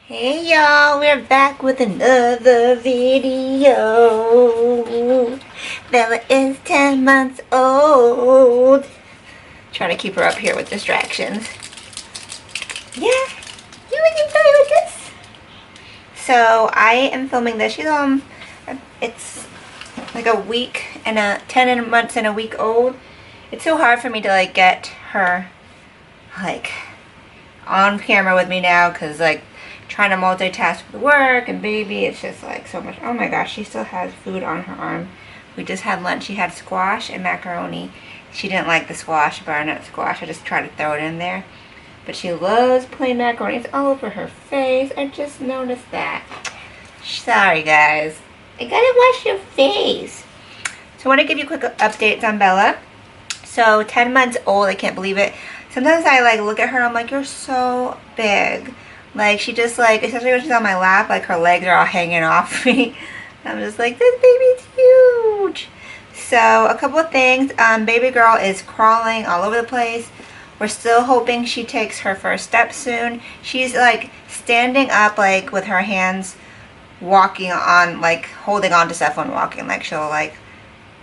Hey y'all, we're back with another video. Bella is 10 months old. Trying to keep her up here with distractions. Yeah, you can play with this. So I am filming this. It's like a week and 10 months and a week old. It's so hard for me to like get her like on camera with me now because like trying to multitask with work and baby, it's just like so much. Oh my gosh, she still has food on her arm. We just had lunch. She had squash and macaroni. She didn't like the squash, butternut squash. I just tried to throw it in there. But she loves plain macaroni. It's all over her face. I just noticed that. Sorry guys. I gotta wash your face. So I want to give you quick updates on Bella. So 10 months old, I can't believe it. Sometimes I like look at her and I'm like, you're so big. Like, she just like, especially when she's on my lap, like her legs are all hanging off me. I'm just like, this baby's huge. So, a couple of things. Baby girl is crawling all over the place. We're still hoping she takes her first step soon. She's like standing up like with her hands walking on, like holding on to stuff when walking. Like she'll like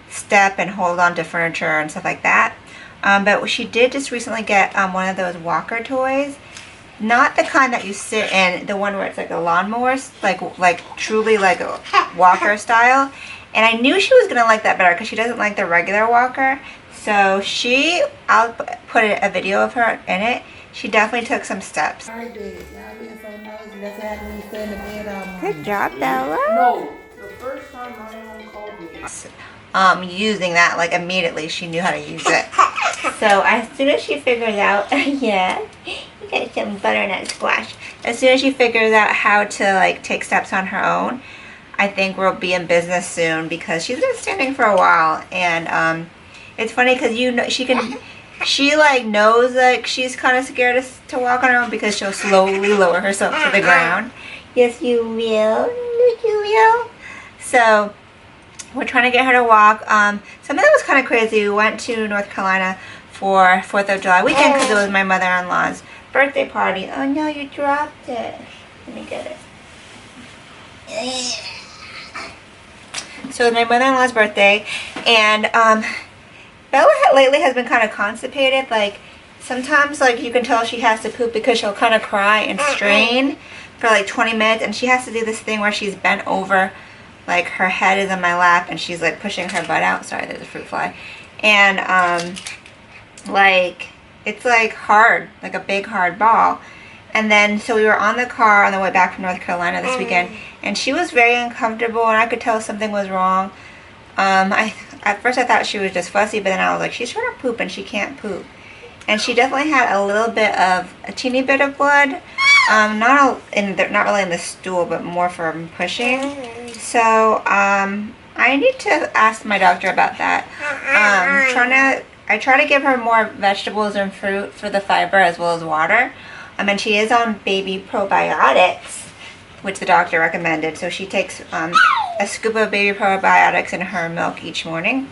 step and hold on to furniture and stuff like that. But she did just recently get one of those walker toys. Not the kind that you sit in, the one where it's like a lawnmower, like truly like a walker style. And I knew she was going to like that better because she doesn't like the regular walker. So I'll put a video of her in it. She definitely took some steps. Good job, Bella. No, the first time my mom called me. Using that, like immediately she knew how to use it. So as soon as she figures out, yeah, you got some butternut squash. As soon as she figures out how to like take steps on her own, I think we'll be in business soon because she's been standing for a while. And it's funny because she like knows like she's kind of scared to walk on her own because she'll slowly lower herself to the ground. Yes, you will. Yes, you will. So we're trying to get her to walk. Something that was kind of crazy. We went to North Carolina for 4th of July weekend because it was my mother-in-law's birthday party. Oh no, you dropped it. Let me get it. So it was my mother-in-law's birthday, and Bella lately has been kind of constipated. Like sometimes like you can tell she has to poop because she'll kind of cry and strain for like 20 minutes, and she has to do this thing where she's bent over. Like her head is on my lap and she's like pushing her butt out. Sorry, there's a fruit fly. And like it's like hard, like a big hard ball. And then so we were on the car on the way back from North Carolina this weekend, and she was very uncomfortable and I could tell something was wrong. At first I thought she was just fussy, but then I was like, she's trying to poop and she can't poop. And she definitely had a teeny bit of blood. Not really in the stool, but more from pushing. So I need to ask my doctor about that. I try to give her more vegetables and fruit for the fiber as well as water. And she is on baby probiotics, which the doctor recommended. So she takes a scoop of baby probiotics in her milk each morning.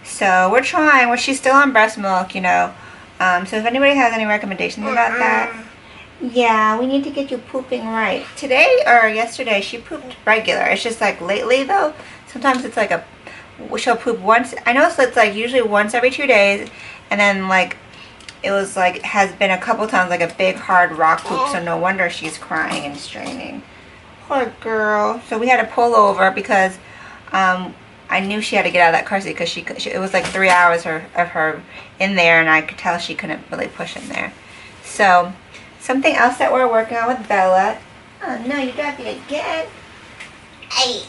So we're trying. She's still on breast milk, you know. So if anybody has any recommendations about that. Yeah, we need to get you pooping right. Today or yesterday, she pooped regular. It's just like lately though, sometimes it's like she'll poop once. I know it's like usually once every 2 days, and then like it was like has been a couple times like a big hard rock poop. So no wonder she's crying and straining. Poor girl. So we had to pull over because I knew she had to get out of that car seat because it was like 3 hours of her in there, and I could tell she couldn't really push in there. So something else that we're working on with Bella. Oh no, you dropped it again. Hey.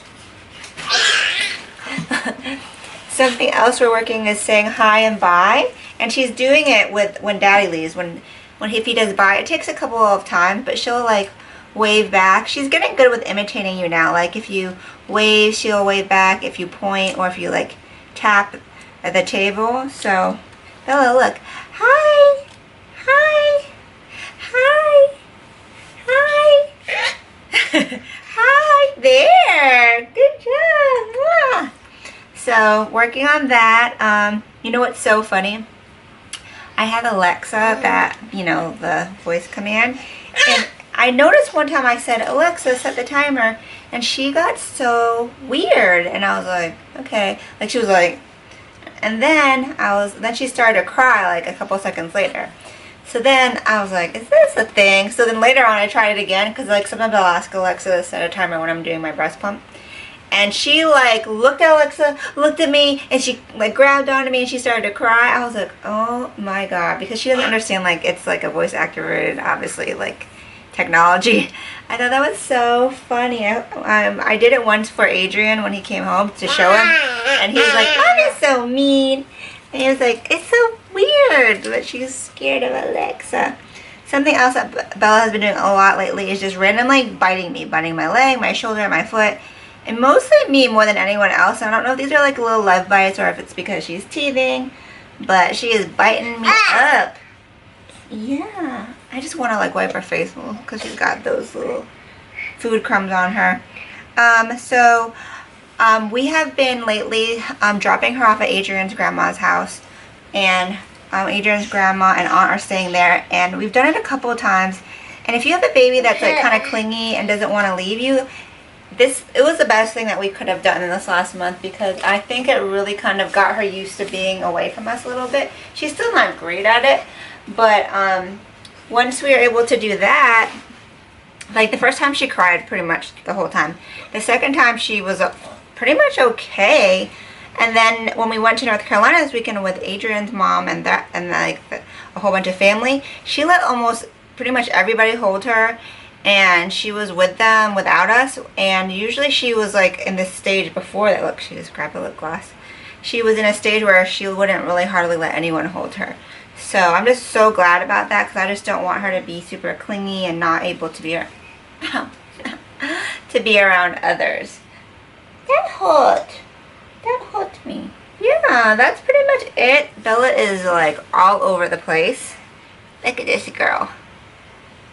Something else we're working is saying hi and bye. And she's doing it when Daddy leaves. If he does bye, it takes a couple of times, but she'll like wave back. She's getting good with imitating you now. Like if you wave, she'll wave back. If you point or if you like tap at the table. So Bella, look. Hi. Hi. Hi. Hi. Hi. There. Good job. Mwah. So working on that. You know what's so funny? I have Alexa, that, you know, the voice command, and I noticed one time I said, Alexa, set the timer, and she got so weird, and I was like, okay. Like, she was like, and then she started to cry like a couple seconds later. So then I was like, is this a thing? So then later on I tried it again, because like sometimes I'll ask Alexa to set a timer when I'm doing my breast pump. And she like looked at Alexa, looked at me, and she like grabbed onto me and she started to cry. I was like, oh my god, because she doesn't understand like it's like a voice activated, obviously, like technology. I thought that was so funny. I did it once for Adrian when he came home to show him, and he was like, Mom is so mean. And he was like, it's so weird, but she's scared of Alexa. Something else that Bella has been doing a lot lately is just randomly biting me, biting my leg, my shoulder, my foot. And mostly me more than anyone else. I don't know if these are like little love bites or if it's because she's teething, but she is biting me up. Yeah. I just want to like wipe her face because she's got those little food crumbs on her. We have been lately dropping her off at Adrian's grandma's house, and Adrian's grandma and aunt are staying there, and we've done it a couple of times. And if you have a baby that's like kind of clingy and doesn't want to leave you, it was the best thing that we could have done in this last month, because I think it really kind of got her used to being away from us a little bit. She's still not great at it, but once we were able to do that, like the first time she cried pretty much the whole time. The second time she was pretty much okay. And then when we went to North Carolina this weekend with Adrian's mom and a whole bunch of family, she let almost pretty much everybody hold her, and she was with them without us. And usually she was like in this stage before that. Look, she just grabbed a lip gloss. She was in a stage where she wouldn't really hardly let anyone hold her. So I'm just so glad about that, because I just don't want her to be super clingy and not able to be around others. That hurt me. Yeah, that's pretty much it. Bella is like all over the place. Look at this girl.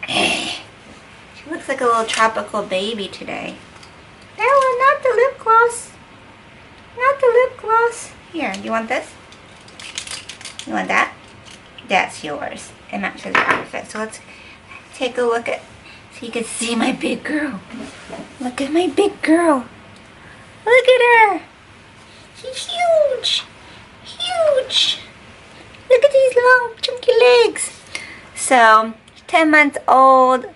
She looks like a little tropical baby today. Bella, not the lip gloss. Not the lip gloss. Here, you want this? You want that? That's yours. It matches your outfit. So let's take a look at, so you can see my big girl. Look at my big girl. Look at her. She's huge. Huge. Look at these long, chunky legs. So, 10 months old.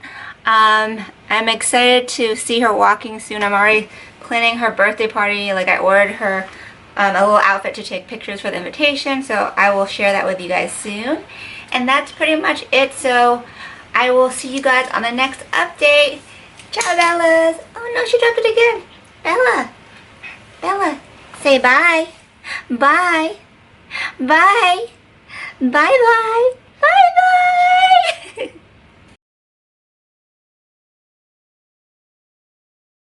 I'm excited to see her walking soon. I'm already planning her birthday party. Like, I ordered her a little outfit to take pictures for the invitation. So, I will share that with you guys soon. And that's pretty much it. So, I will see you guys on the next update. Ciao, Bellas. Oh, no, she dropped it again. Bella. Bella, say bye. Bye. Bye. Bye-bye.